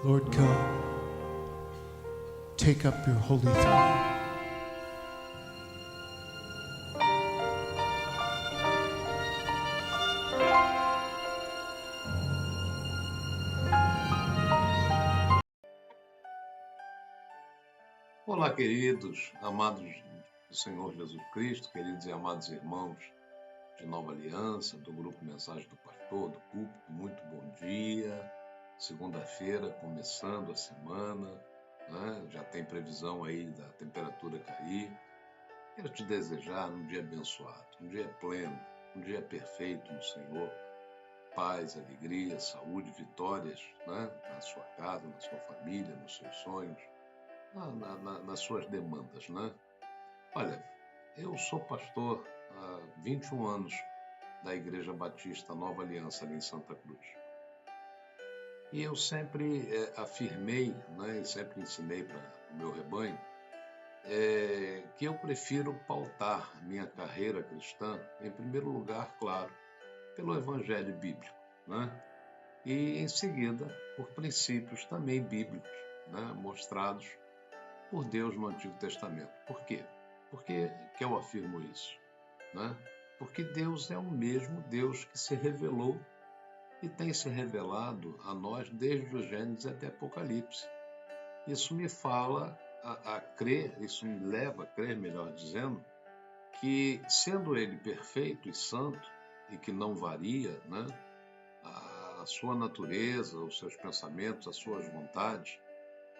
Lord, come, take up your holy throne. Olá, queridos, amados do Senhor Jesus Cristo, queridos e amados irmãos de Nova Aliança, do Grupo Mensagem do Pastor, do Púlpito, muito bom dia. Segunda-feira, começando a semana, né? Já tem previsão aí da temperatura cair. Quero te desejar um dia abençoado, um dia pleno, um dia perfeito no Senhor. Paz, alegria, saúde, vitórias, né? Na sua casa, na sua família, nos seus sonhos. Nas suas demandas, né? Olha, eu sou pastor há 21 anos da Igreja Batista Nova Aliança ali em Santa Cruz. E eu sempre afirmei, né, e sempre ensinei para o meu rebanho, que eu prefiro pautar minha carreira cristã, em primeiro lugar, claro, pelo Evangelho bíblico, né? E em seguida, por princípios também bíblicos, né, mostrados por Deus no Antigo Testamento. Por quê? Por que eu afirmo isso? Né? Porque Deus é o mesmo Deus que se revelou e tem se revelado a nós desde o Gênesis até Apocalipse. Isso me fala a crer, isso me leva a crer, melhor dizendo, que sendo Ele perfeito e santo e que não varia, né, a sua natureza, os seus pensamentos, as suas vontades,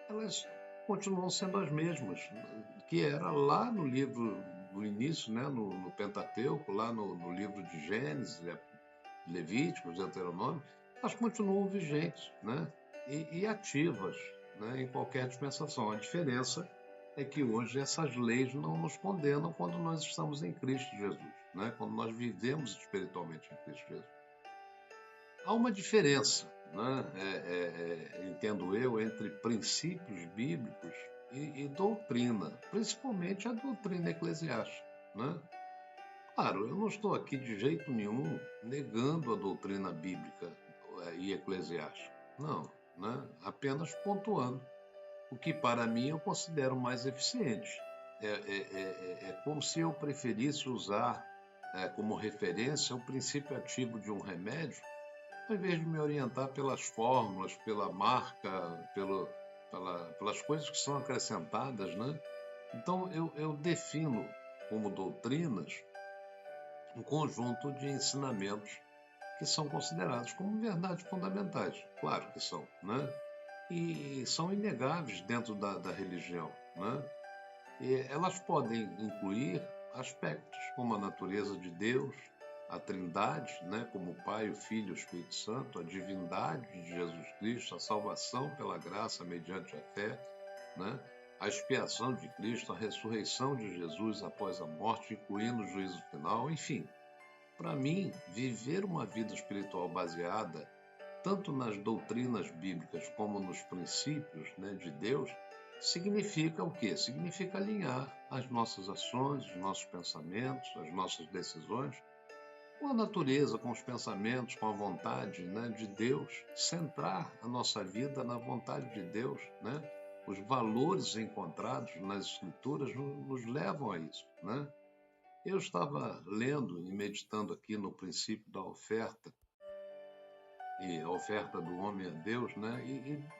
elas continuam sendo as mesmas, que era lá no livro do início, né, no Pentateuco, lá no livro de Gênesis, Levíticos, Deuteronômio, elas continuam vigentes, né, e ativas, né, em qualquer dispensação. A diferença é que hoje essas leis não nos condenam quando nós estamos em Cristo Jesus, né, quando nós vivemos espiritualmente em Cristo Jesus. Há uma diferença, né, entendo eu, entre princípios bíblicos e doutrina, principalmente a doutrina eclesiástica, né? Claro, eu não estou aqui de jeito nenhum negando a doutrina bíblica e eclesiástica, não, né? Apenas pontuando o que para mim eu considero mais eficiente. É como se eu preferisse usar como referência o princípio ativo de um remédio ao invés de me orientar pelas fórmulas, pela marca, pelas coisas que são acrescentadas, né? Então, eu defino como doutrinas um conjunto de ensinamentos que são considerados como verdades fundamentais. Claro que são, né? E são inegáveis dentro da religião, né? E elas podem incluir aspectos como a natureza de Deus, a Trindade, né, como o Pai, o Filho e o Espírito Santo, a divindade de Jesus Cristo, a salvação pela graça mediante a fé, né, a expiação de Cristo, a ressurreição de Jesus após a morte, incluindo o juízo final, enfim. Para mim, viver uma vida espiritual baseada tanto nas doutrinas bíblicas como nos princípios, né, de Deus, significa o quê? Significa alinhar as nossas ações, os nossos pensamentos, as nossas decisões com a natureza, com os pensamentos, com a vontade, né, de Deus, centrar a nossa vida na vontade de Deus, né? Os valores encontrados nas Escrituras nos levam a isso, né? Eu estava lendo e meditando aqui no princípio da oferta, e a oferta do homem a Deus, né?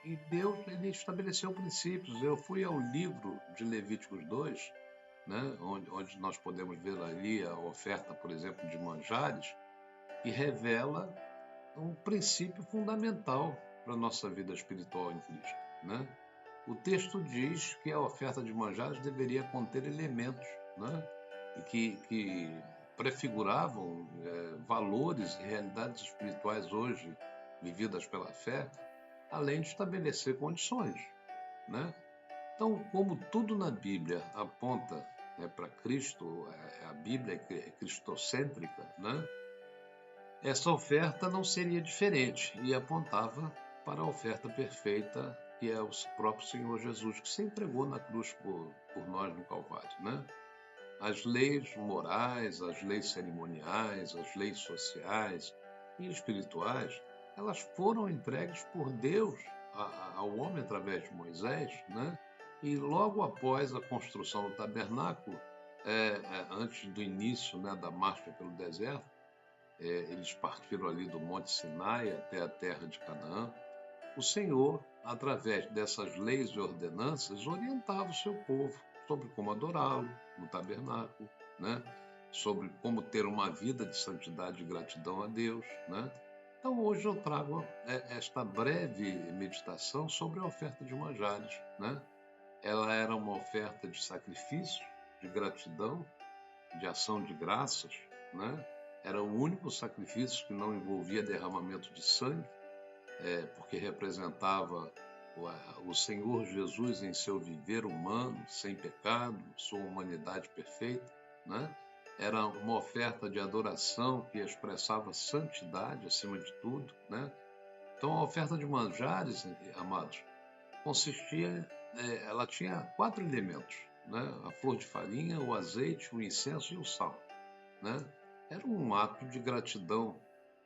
E Deus ele estabeleceu princípios. Eu fui ao livro de Levíticos 2, né? Onde nós podemos ver ali a oferta, por exemplo, de manjares, que revela um princípio fundamental para a nossa vida espiritual em Cristo, né? O texto diz que a oferta de manjares deveria conter elementos, né? Que prefiguravam valores e realidades espirituais hoje vividas pela fé, além de estabelecer condições, né? Então, como tudo na Bíblia aponta, né, para Cristo, a Bíblia é cristocêntrica, né? Essa oferta não seria diferente e apontava para a oferta perfeita que é o próprio Senhor Jesus, que se entregou na cruz por nós no Calvário, né? As leis morais, as leis cerimoniais, as leis sociais e espirituais, elas foram entregues por Deus ao homem através de Moisés, né? E logo após a construção do tabernáculo, antes do início, né, da marcha pelo deserto, eles partiram ali do Monte Sinai até a terra de Canaã. O Senhor, através dessas leis e ordenanças, orientava o seu povo sobre como adorá-lo no tabernáculo, né? Sobre como ter uma vida de santidade e gratidão a Deus, né? Então hoje eu trago esta breve meditação sobre a oferta de manjares, né? Ela era uma oferta de sacrifício, de gratidão, de ação de graças, né? Era o único sacrifício que não envolvia derramamento de sangue, porque representava o Senhor Jesus em seu viver humano, sem pecado, sua humanidade perfeita, né? Era uma oferta de adoração que expressava santidade acima de tudo, né? Então a oferta de manjares, amados, consistia, ela tinha 4 elementos, né? A flor de farinha, o azeite, o incenso e o sal, né? Era um ato de gratidão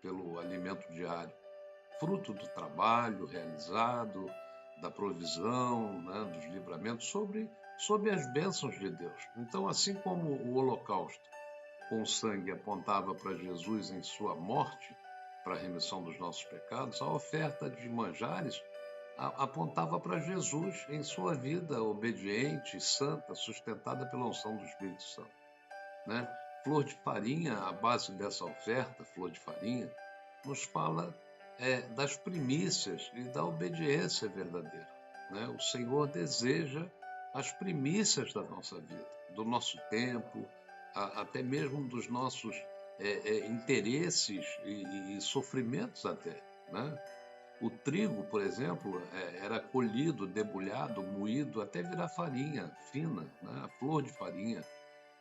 pelo alimento diário, fruto do trabalho realizado, da provisão, né, dos livramentos, sobre as bênçãos de Deus. Então, assim como o holocausto com sangue apontava para Jesus em sua morte, para a remissão dos nossos pecados, a oferta de manjares apontava para Jesus em sua vida obediente, santa, sustentada pela unção do Espírito Santo, né? Flor de farinha, a base dessa oferta, flor de farinha, nos fala das primícias e da obediência verdadeira, né? O Senhor deseja as primícias da nossa vida, do nosso tempo, até mesmo dos nossos interesses e sofrimentos até, né? O trigo, por exemplo, era colhido, debulhado, moído, até virar farinha fina, né? A flor de farinha.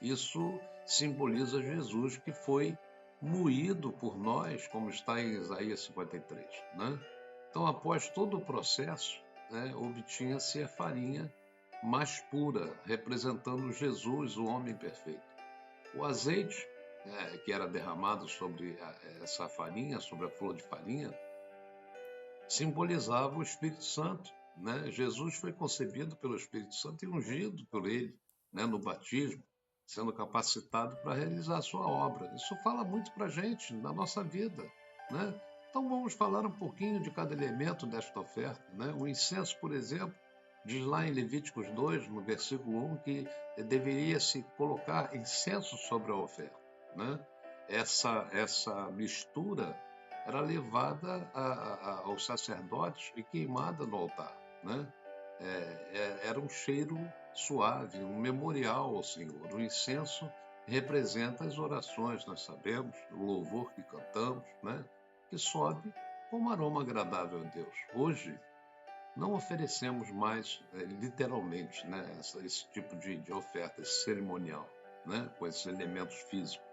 Isso simboliza Jesus que foi moído por nós, como está em Isaías 53, né? Então, após todo o processo, né, obtinha-se a farinha mais pura, representando Jesus, o homem perfeito. O azeite, que era derramado sobre essa farinha, sobre a flor de farinha, simbolizava o Espírito Santo, né? Jesus foi concebido pelo Espírito Santo e ungido por ele, né, no batismo, sendo capacitado para realizar a sua obra. Isso fala muito para a gente, na nossa vida, né? Então vamos falar um pouquinho de cada elemento desta oferta, né? O incenso, por exemplo, diz lá em Levíticos 2, no versículo 1, que deveria se colocar incenso sobre a oferta, né? Essa mistura era levada aos sacerdotes e queimada no altar, né? Era um cheiro suave, um memorial ao Senhor. O incenso representa as orações, nós sabemos, o louvor que cantamos, né? Que sobe como aroma agradável a Deus. Hoje, não oferecemos mais, literalmente, né, esse tipo de oferta, esse cerimonial, né, com esses elementos físicos.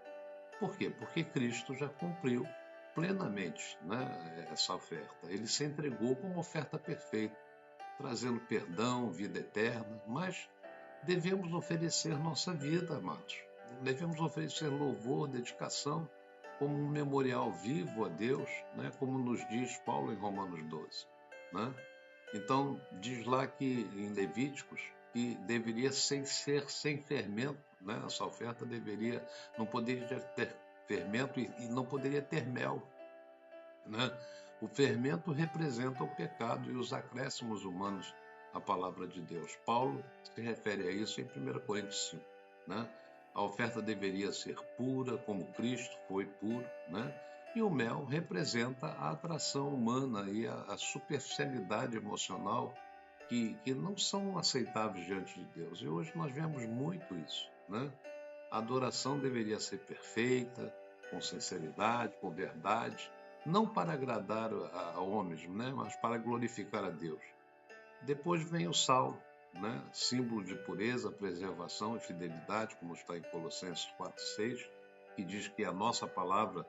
Por quê? Porque Cristo já cumpriu plenamente, né, essa oferta. Ele se entregou como oferta perfeita, trazendo perdão, vida eterna, mas devemos oferecer nossa vida, amados. Devemos oferecer louvor, dedicação, como um memorial vivo a Deus, né, como nos diz Paulo em Romanos 12. Né? Então, diz lá que em Levíticos que deveria ser sem fermento, né? Essa oferta não poderia ter fermento e não poderia ter mel, né? O fermento representa o pecado e os acréscimos humanos à palavra de Deus. Paulo se refere a isso em 1 Coríntios 5, né? A oferta deveria ser pura, como Cristo foi puro, né? E o mel representa a atração humana e a superficialidade emocional que não são aceitáveis diante de Deus. E hoje nós vemos muito isso, né? A adoração deveria ser perfeita, com sinceridade, com verdade, não para agradar a homens, né? Mas para glorificar a Deus. Depois vem o sal, né? Símbolo de pureza, preservação e fidelidade, como está em Colossenses 4:6, que diz que a nossa palavra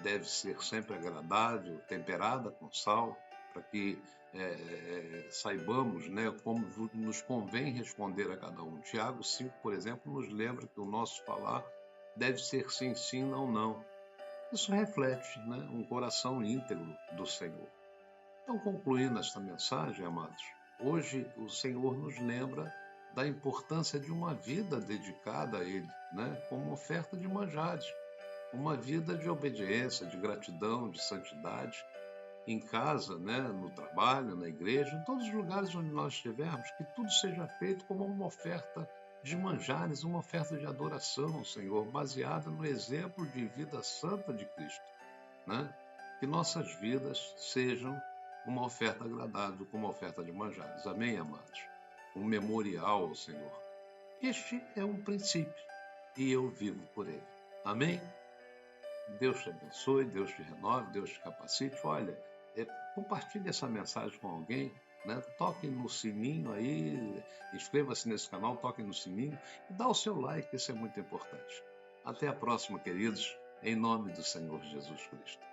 deve ser sempre agradável, temperada com sal, para que saibamos, né, como nos convém responder a cada um. Tiago 5, por exemplo, nos lembra que o nosso falar deve ser sim, sim, não, não. Isso reflete, né, um coração íntegro do Senhor. Então, concluindo esta mensagem, amados, hoje o Senhor nos lembra da importância de uma vida dedicada a Ele, né? Como oferta de manjares, uma vida de obediência, de gratidão, de santidade, em casa, né? No trabalho, na igreja, em todos os lugares onde nós estivermos, que tudo seja feito como uma oferta de manjares, uma oferta de adoração ao Senhor, baseada no exemplo de vida santa de Cristo, né? Que nossas vidas sejam uma oferta agradável, como uma oferta de manjares. Amém, amados? Um memorial ao Senhor. Este é um princípio e eu vivo por ele. Amém? Deus te abençoe, Deus te renove, Deus te capacite. Olha, compartilhe essa mensagem com alguém, né? Toque no sininho aí, inscreva-se nesse canal, toque no sininho e dá o seu like, isso é muito importante. Até a próxima, queridos, em nome do Senhor Jesus Cristo.